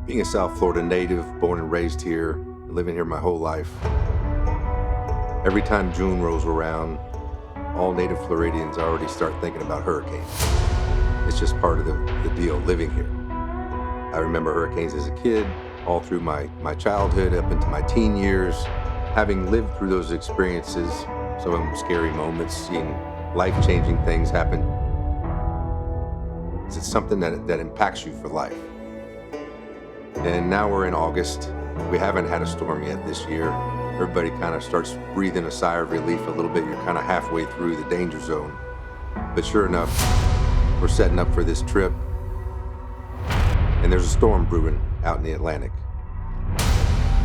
Being a South Florida native, born and raised here, living here my whole life, every time June rolls around, all native Floridians already start thinking about hurricanes. It's just part of the deal living here. I remember hurricanes as a kid, all through my childhood, up into my teen years. Having lived through those experiences, some of them scary moments, seeing life-changing things happen, it's something that impacts you for life. And now we're in August. We haven't had a storm yet this year. Everybody kind of starts breathing a sigh of relief a little bit. You're kind of halfway through the danger zone. But sure enough, we're setting up for this trip, and there's a storm brewing out in the Atlantic.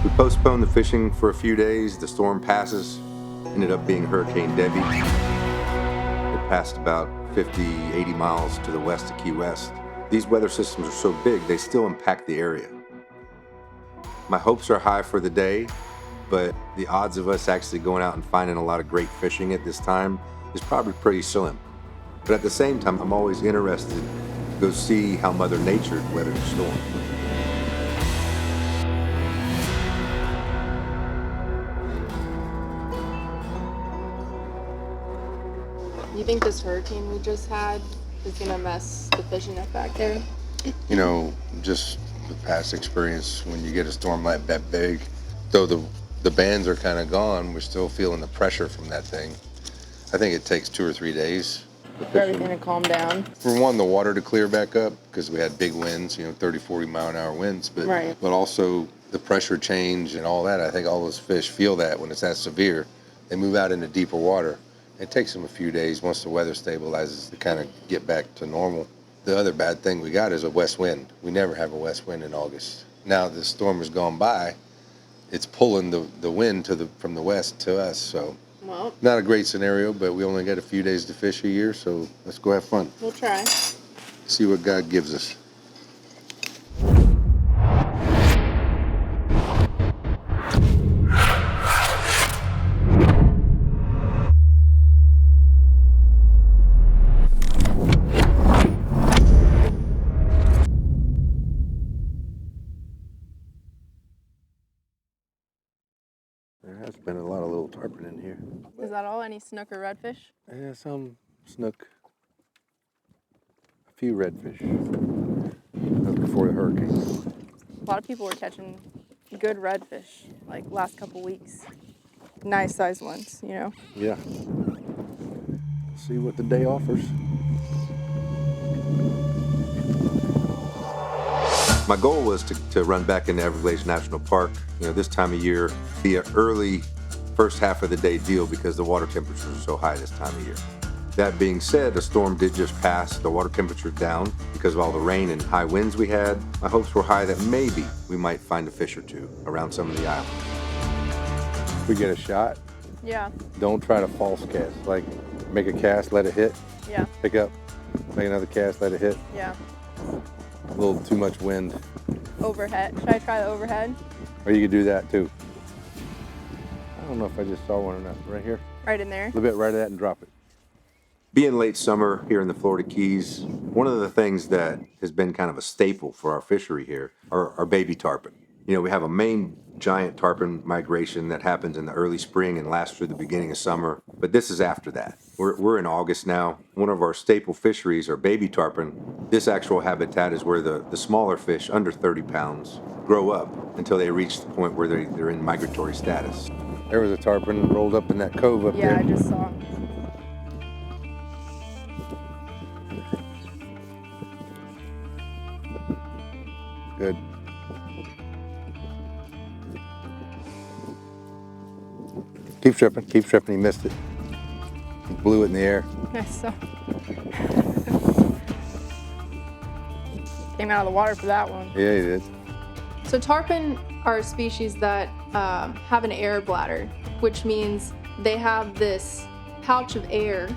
We postponed the fishing for a few days. The storm passes, ended up being Hurricane Debbie. It passed about 50, 80 miles to the west of Key West. These weather systems are so big, they still impact the area. My hopes are high for the day, but the odds of us actually going out and finding a lot of great fishing at this time is probably pretty slim. But at the same time, I'm always interested to go see how Mother Nature weathered the storm. You think this hurricane we just had is gonna mess the fishing up back there? You know, just the past experience, when you get a storm like that big, though the bands are kind of gone, we're still feeling the pressure from that thing. I think it takes 2 or 3 days For everything to calm down. for one, the water to clear back up, because we had big winds, 30, 40 mile an hour winds, but Right. but also the pressure change and all that. I think all those fish feel that when it's that severe. They move out into deeper water. It takes them a few days once the weather stabilizes to kind of get back to normal. The other bad thing we got is a west wind. We never have a west wind in August. Now the storm has gone by, it's pulling the wind from the west to us, so Well, not a great scenario, but we only get a few days to fish a year, so let's go have fun. we'll try. See what God gives us. There has been a lot of little tarpon in here. Is that all? Any snook or redfish? Yeah, some snook, a few redfish. That was before the hurricane. A lot of people were catching good redfish like last couple weeks. Nice sized ones, Yeah. See what the day offers. My goal was to run back into Everglades National Park, this time of year, be an early first half of the day deal because the water temperatures are so high this time of year. That being said, the storm did just pass, the water temperature down because of all the rain and high winds we had. My hopes were high that maybe we might find a fish or two around some of the islands. If we get a shot, Yeah, don't try to false cast. Like, make a cast, let it hit, yeah, pick up, make another cast, let it hit. yeah. A little too much wind. Overhead. Should I try the overhead? Or you could do that too. I don't know if I just saw one or not. Right here. Right in there? A little bit right of that and drop it. Being late summer here in the Florida Keys, one of the things that has been kind of a staple for our fishery here are baby tarpon. We have a main giant tarpon migration that happens in the early spring and lasts through the beginning of summer, but this is after that. We're in August now. One of our staple fisheries are baby tarpon. This actual habitat is where the smaller fish, under 30 pounds, grow up until they reach the point where they're in migratory status. There was a tarpon rolled up in that cove up Yeah, there. I just saw him. Good. Keep stripping, he missed it. He blew it in the air. I saw. Came out of the water for that one. Yeah, he did. So tarpon are a species that have an air bladder, which means they have this pouch of air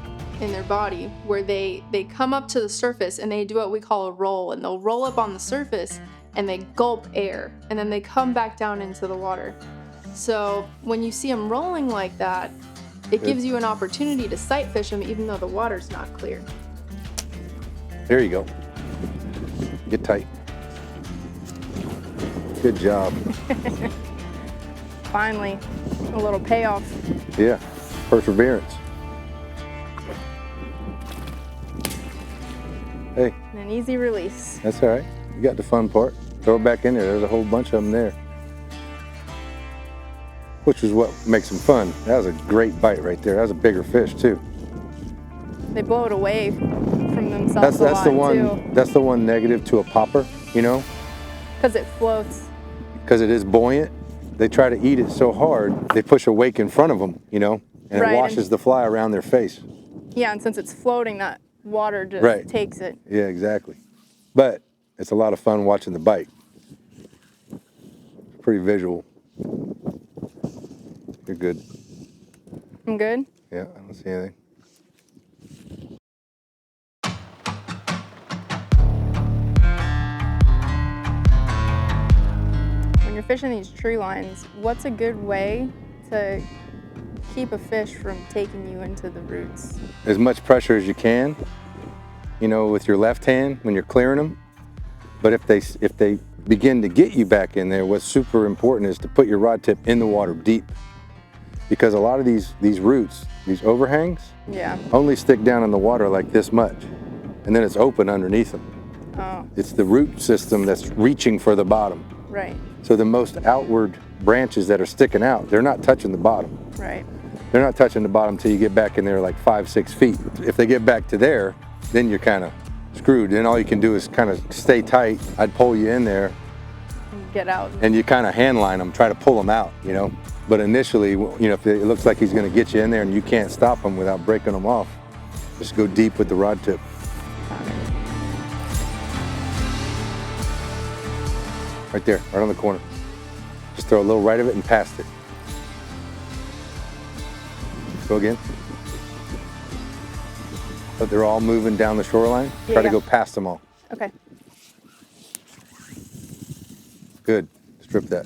in their body where they come up to the surface and they do what we call a roll, and they'll roll up on the surface and they gulp air, and then they come back down into the water. So when you see them rolling like that, it gives you an opportunity to sight fish them even though the water's not clear. There you go. Get tight. Good job. Finally, a little payoff. Yeah, perseverance. Hey, And an easy release. that's all right. You got the fun part. Throw it back in there. There's a whole bunch of them there. Which is what makes them fun. That was a great bite right there. That was a bigger fish too. They blow it away from themselves That's a the lot one. too. That's the one negative to a popper, you know, Because it floats. because it is buoyant. They try to eat it so hard, they push a wake in front of them, you know, and Right, it washes the fly around their face. Yeah, and since it's floating, that water just Right. takes it. Yeah, exactly. But it's a lot of fun watching the bite. Pretty visual. You're good. I'm good? Yeah, I don't see anything. When you're fishing these tree lines, what's a good way to keep a fish from taking you into the roots? As much pressure as you can, you know, with your left hand when you're clearing them. But if they begin to get you back in there, what's super important is to put your rod tip in the water deep. Because a lot of these roots, these overhangs, Yeah. only stick down in the water like this much. And then it's open underneath them. Oh, It's the root system that's reaching for the bottom. right, So the most outward branches that are sticking out, they're not touching the bottom. right. They're not touching the bottom till you get back in there like 5-6 feet. If they get back to there, then you're kind of screwed. Then all you can do is kind of stay tight. I'd pull you in there And get out. and you kind of hand line them, try to pull them out, you know. But initially, you know, if it looks like he's going to get you in there and you can't stop him without breaking them off, just go deep with the rod tip. Right there, right on the corner. Just throw a little right of it and past it. Go again. But they're all moving down the shoreline. Try to Yeah. go past them all. Okay. Good. Strip that.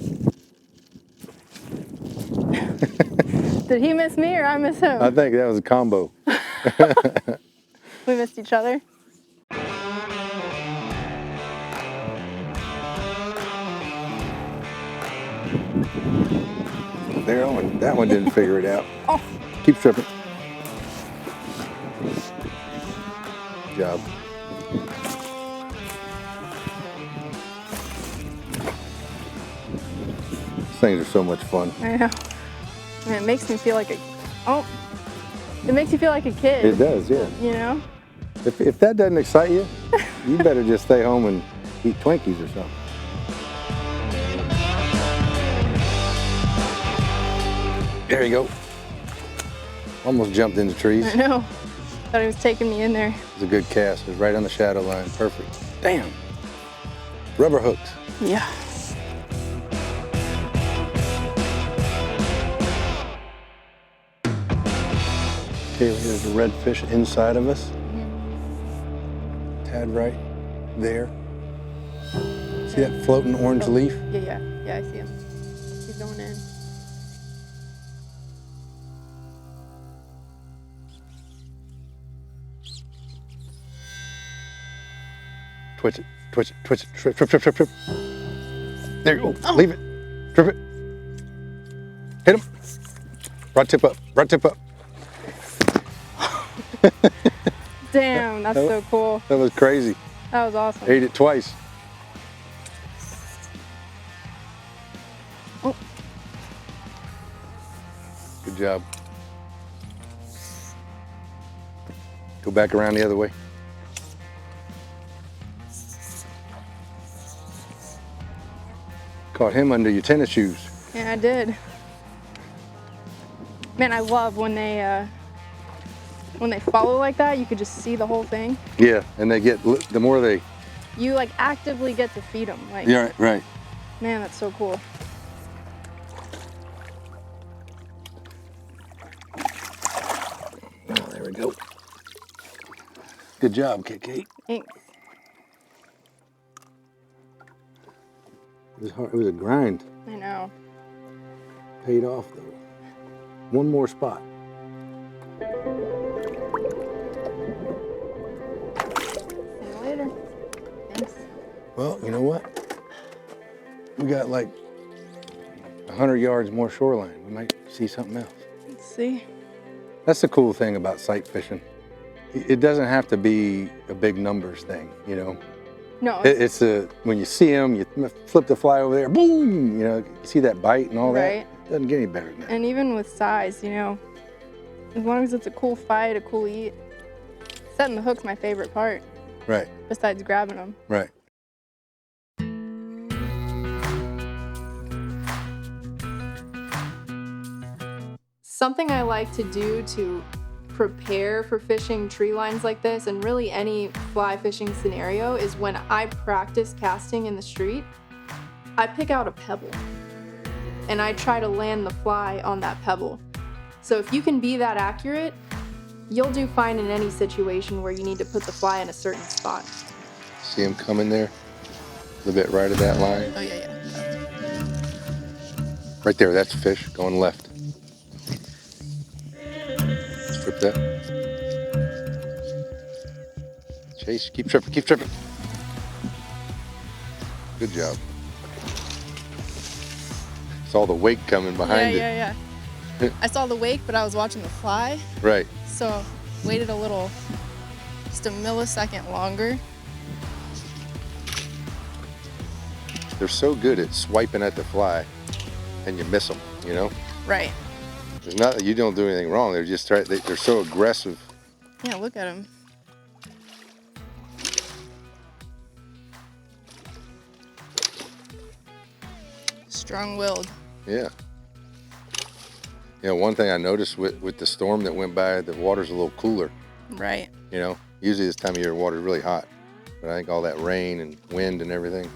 Did he miss me or I miss him? I think that was a combo. We missed each other. There, that one didn't figure it out. Oh. Keep stripping. Good job. These things are so much fun. I know. I mean, it makes me feel like a. Oh. It makes you feel like a kid. It does, yeah. You know? If that doesn't excite you, you better just stay home and eat Twinkies or something. There you go. Almost jumped into trees. I know. Thought he was taking me in there. It was a good cast. It was right on the shadow line. Perfect. Damn. Rubber hooks. Yeah. Okay, here's the redfish inside of us. Tad right there. See that floating orange leaf? Yeah, I see him. He's going in. Twitch it, twitch it, twitch it, trip, trip, trip, trip, trip. There you go. Leave it. Trip it. Hit him. Rod tip up. Rod tip up. Damn, that's so cool. That was crazy. That was awesome. Ate it twice. Oh. Good job. Go back around the other way. Caught him under your tennis shoes. Yeah, I did. Man, I love when they follow like that. You could just see the whole thing. Yeah, and they get, the more they... You like actively get to feed them. Like, Yeah, right. man, that's so cool. Oh, there we go. Good job, Kate. Thanks. It was hard. It was a grind. I know. Paid off though. One more spot. See you later. Thanks. Well, you know what? We got like 100 yards more shoreline. We might see something else. Let's see. That's the cool thing about sight fishing. It doesn't have to be a big numbers thing, you know. No, It's when you see them, you flip the fly over there, boom, you know, you see that bite and all right. that. Doesn't get any better than that. And even with size, you know, as long as it's a cool fight, a cool eat, setting the hook's my favorite part, Right, besides grabbing them. right. Something I like to do to prepare for fishing tree lines like this, and really any fly fishing scenario, is when I practice casting in the street, I pick out a pebble and I try to land the fly on that pebble. So if you can be that accurate, you'll do fine in any situation where you need to put the fly in a certain spot. See him coming there? A little bit right of that line. Oh yeah. Right there, that's a fish going left. Trip that. Chase, keep tripping, keep tripping. Good job. Saw the wake coming behind it. Yeah. I saw the wake, but I was watching the fly, Right. so waited just a millisecond longer. They're so good at swiping at the fly, and you miss them. You know, Right. there's not you don't do anything wrong. They're just they're so aggressive. Yeah, look at him. Strong-willed. Yeah. You know, one thing I noticed with the storm that went by, the water's a little cooler. Right. You know, usually this time of year, water's really hot, but I think all that rain and wind and everything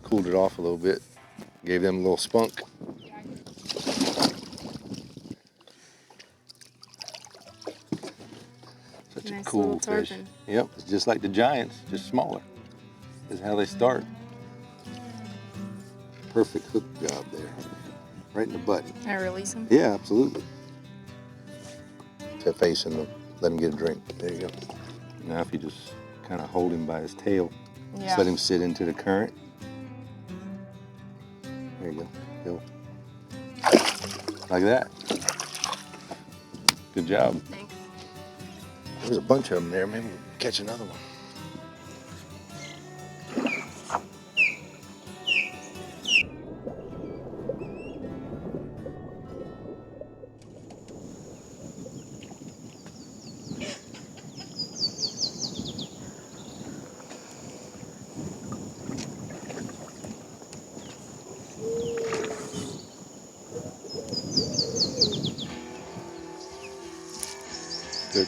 cooled it off a little bit, gave them a little spunk. Such Nice a cool little fish. tarpon. Yep, it's just like the giants, just smaller. This is how they start. Perfect hook job there, right in the butt. Can I release him? Yeah, absolutely. To facing them, let him get a drink. There you go. Now if you just kind of hold him by his tail, just let him sit into the current. There you go. Like that. Good job. Thanks. There's a bunch of them there. Maybe we'll catch another one. Good.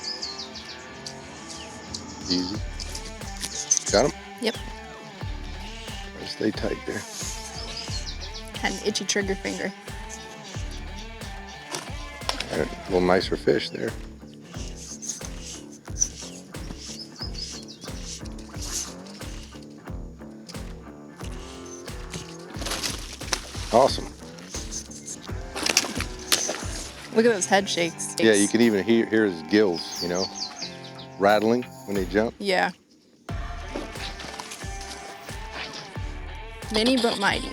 Easy. Got him? Yep. Stay tight there. Had an itchy trigger finger. And a little nicer fish there. Awesome. Look at those head shakes. Yeah, you can even hear his gills, you know, rattling when they jump. Yeah. Mini but mighty.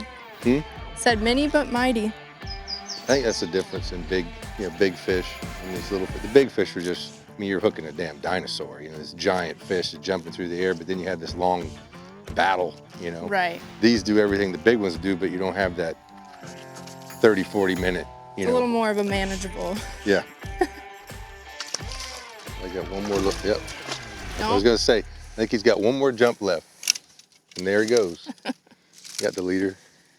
Said mini but mighty. I think that's the difference in big fish and these little. The big fish are just, I mean, you're hooking a damn dinosaur, you know, this giant fish is jumping through the air, but then you have this long battle, you know. Right. These do everything the big ones do, but you don't have that 30, 40 minute, you It's know. a little more of a manageable. Yeah. I got one more look. Yep. I No? was gonna say, I think he's got one more jump left, and there he goes. Got the leader.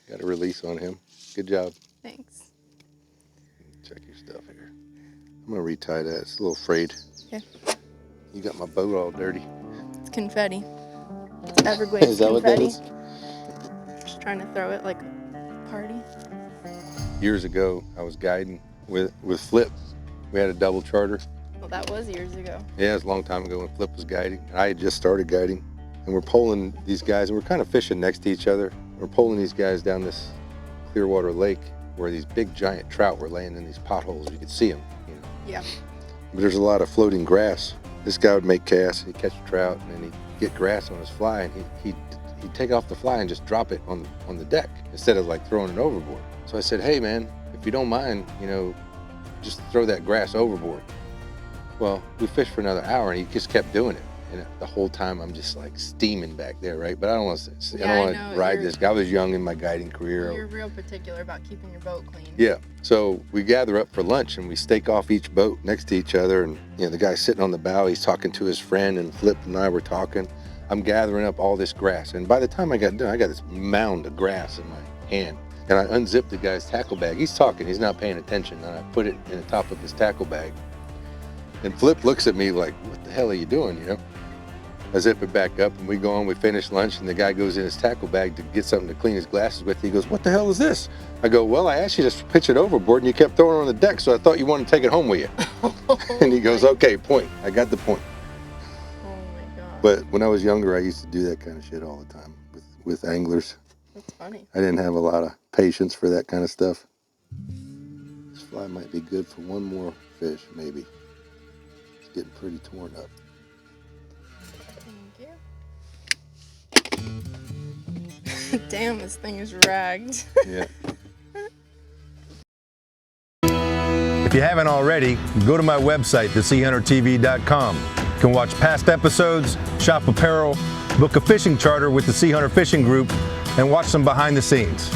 Got a release on him. Good job. Thanks. Check your stuff here. I'm gonna retie that. It's a little frayed. Okay. You got my boat all dirty. It's confetti. It's Everglades Is that what that confetti. is? Just trying to throw it like a party. Years ago, I was guiding with Flip. We had a double charter. Well, that was years ago. Yeah, it was a long time ago when Flip was guiding. And I had just started guiding. And we're pulling these guys, and we're kind of fishing next to each other. We're pulling these guys down this Clearwater lake where these big giant trout were laying in these potholes. You could see them, you know. Yeah. But there's a lot of floating grass. This guy would make casts, he'd catch a trout, and then he'd get grass on his fly, and you take off the fly and just drop it on the deck instead of like throwing it overboard. So I said, hey man, if you don't mind, you know, just throw that grass overboard. Well, we fished for another hour and he just kept doing it. And the whole time I'm just like steaming back there, right? But I don't want to ride this guy. I was young in my guiding career. You're real particular about keeping your boat clean. Yeah. So we gather up for lunch and we stake off each boat next to each other. And, you know, the guy's sitting on the bow, he's talking to his friend, and Flip and I were talking. I'm gathering up all this grass. And by the time I got done, I got this mound of grass in my hand. And I unzipped the guy's tackle bag. He's talking, he's not paying attention. And I put it in the top of his tackle bag. And Flip looks at me like, what the hell are you doing, you know? I zip it back up and we go on, we finish lunch, and the guy goes in his tackle bag to get something to clean his glasses with. He goes, what the hell is this? I go, well, I asked you to pitch it overboard and you kept throwing it on the deck, so I thought you wanted to take it home with you. And he goes, okay, point. I got the point. Oh my God. But when I was younger, I used to do that kind of shit all the time with anglers. That's funny. I didn't have a lot of patience for that kind of stuff. This fly might be good for one more fish, maybe. It's getting pretty torn up. Thank you. Damn, this thing is ragged. Yeah. If you haven't already, go to my website, theseahuntertv.com. You can watch past episodes, shop apparel, book a fishing charter with the Seahunter Fishing Group, and watch some behind the scenes.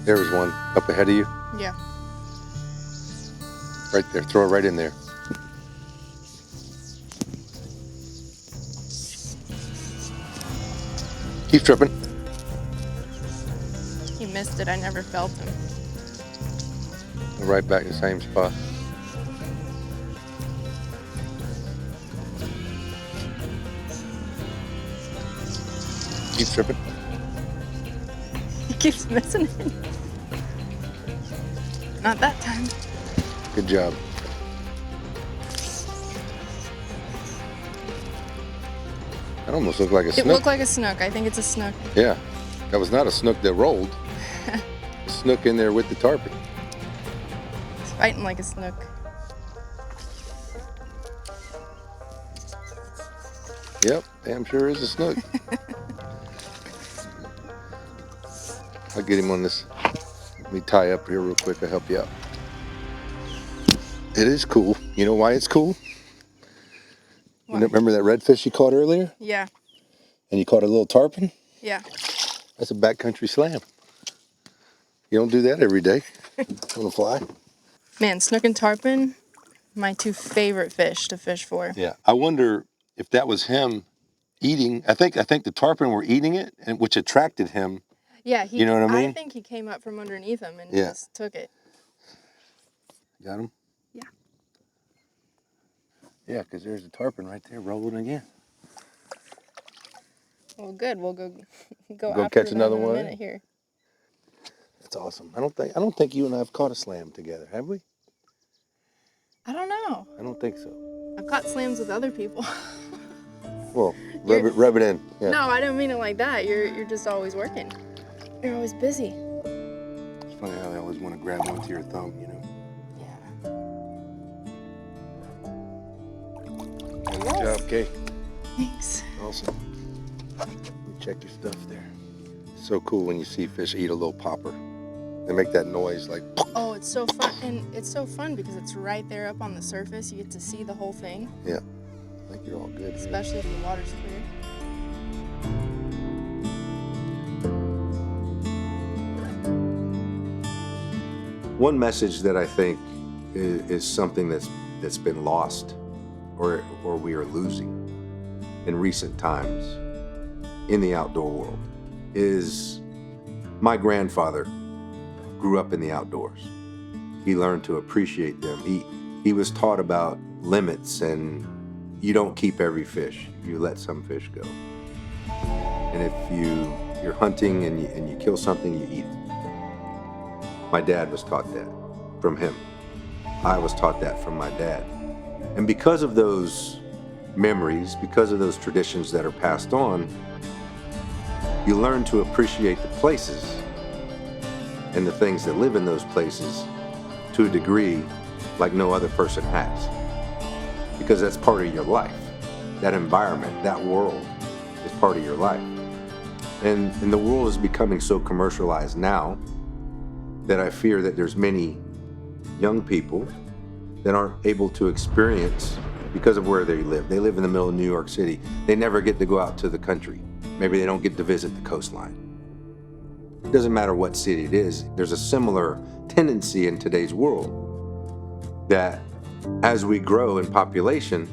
There was one up ahead of you. Yeah. Right there. Throw it right in there. Keep tripping. He missed it. I never felt him. Right back in the same spot. Keep tripping. He keeps missing it. Not that time. Good job. That almost looked like a It snook. looked like a snook. I think it's a snook. Yeah. That was not a snook that rolled. A snook in there with the tarpon. It's fighting like a snook. Yep, damn sure is a snook. I'll get him on this. Let me tie up here real quick. I'll help you out. It is cool. You know why it's cool? You What? remember that redfish you caught earlier? Yeah. And you caught a little tarpon? Yeah. That's a backcountry slam. You don't do that every day on a fly. Man, snook and tarpon, my two favorite fish to fish for. Yeah. I wonder if that was him eating. I think the tarpon were eating it, and which attracted him. Yeah, You know what I mean? I think he came up from underneath him and Yeah. just took it. Got him? Yeah. Yeah, because there's the tarpon right there rolling again. Well, good. We'll go Go after catch them another in a one? minute here. That's awesome. I don't think you and I have caught a slam together, have we? I don't know. I don't think so. I've caught slams with other people. Well, rub it in. Yeah. No, I don't mean it like that. You're just always working. You're always busy. It's funny how they always want to grab onto your thumb, you know. Yeah. Good job, Kay. Thanks. Awesome. Let me check your stuff there. So cool when you see fish eat a little popper. They make that noise like. Oh, it's so fun, and it's so fun because it's right there up on the surface. You get to see the whole thing, Yeah. I think you're all good. especially if the water's clear. One message that I think is something that's been lost or we are losing in recent times in the outdoor world is my grandfather grew up in the outdoors. He learned to appreciate them. He was taught about limits, and you don't keep every fish. You let some fish go. And if you're hunting and you kill something, you eat it. My dad was taught that from him. I was taught that from my dad. And because of those memories, because of those traditions that are passed on, you learn to appreciate the places and the things that live in those places to a degree like no other person has. Because that's part of your life. That environment, that world is part of your life. And the world is becoming so commercialized now that I fear that there's many young people that aren't able to experience because of where they live. They live in the middle of New York City. They never get to go out to the country. Maybe they don't get to visit the coastline. It doesn't matter what city it is. There's a similar tendency in today's world that as we grow in population,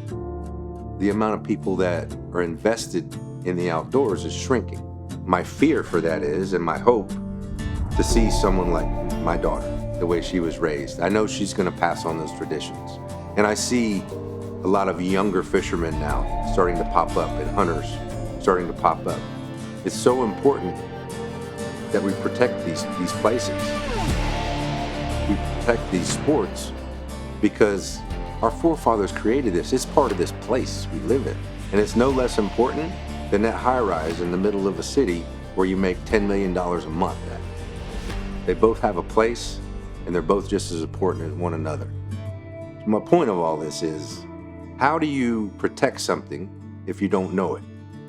the amount of people that are invested in the outdoors is shrinking. My fear for that is, and my hope, to see someone like my daughter, the way she was raised. I know she's going to pass on those traditions. And I see a lot of younger fishermen now starting to pop up and hunters starting to pop up. It's so important that we protect these places. We protect these sports because our forefathers created this. It's part of this place we live in. And it's no less important than that high rise in the middle of a city where you make $10 million a month at. They both have a place, and they're both just as important as one another. So my point of all this is, how do you protect something if you don't know it?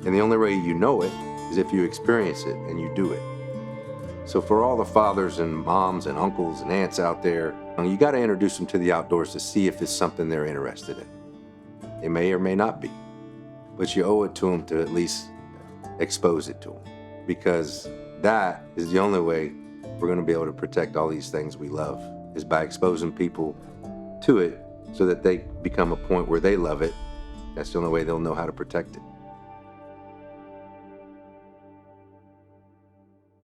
And the only way you know it is if you experience it and you do it. So for all the fathers and moms and uncles and aunts out there, you got to introduce them to the outdoors to see if it's something they're interested in. It may or may not be, but you owe it to them to at least expose it to them, because that is the only way we're going to be able to protect all these things we love, is by exposing people to it so that they become a point where they love it. That's the only way they'll know how to protect it.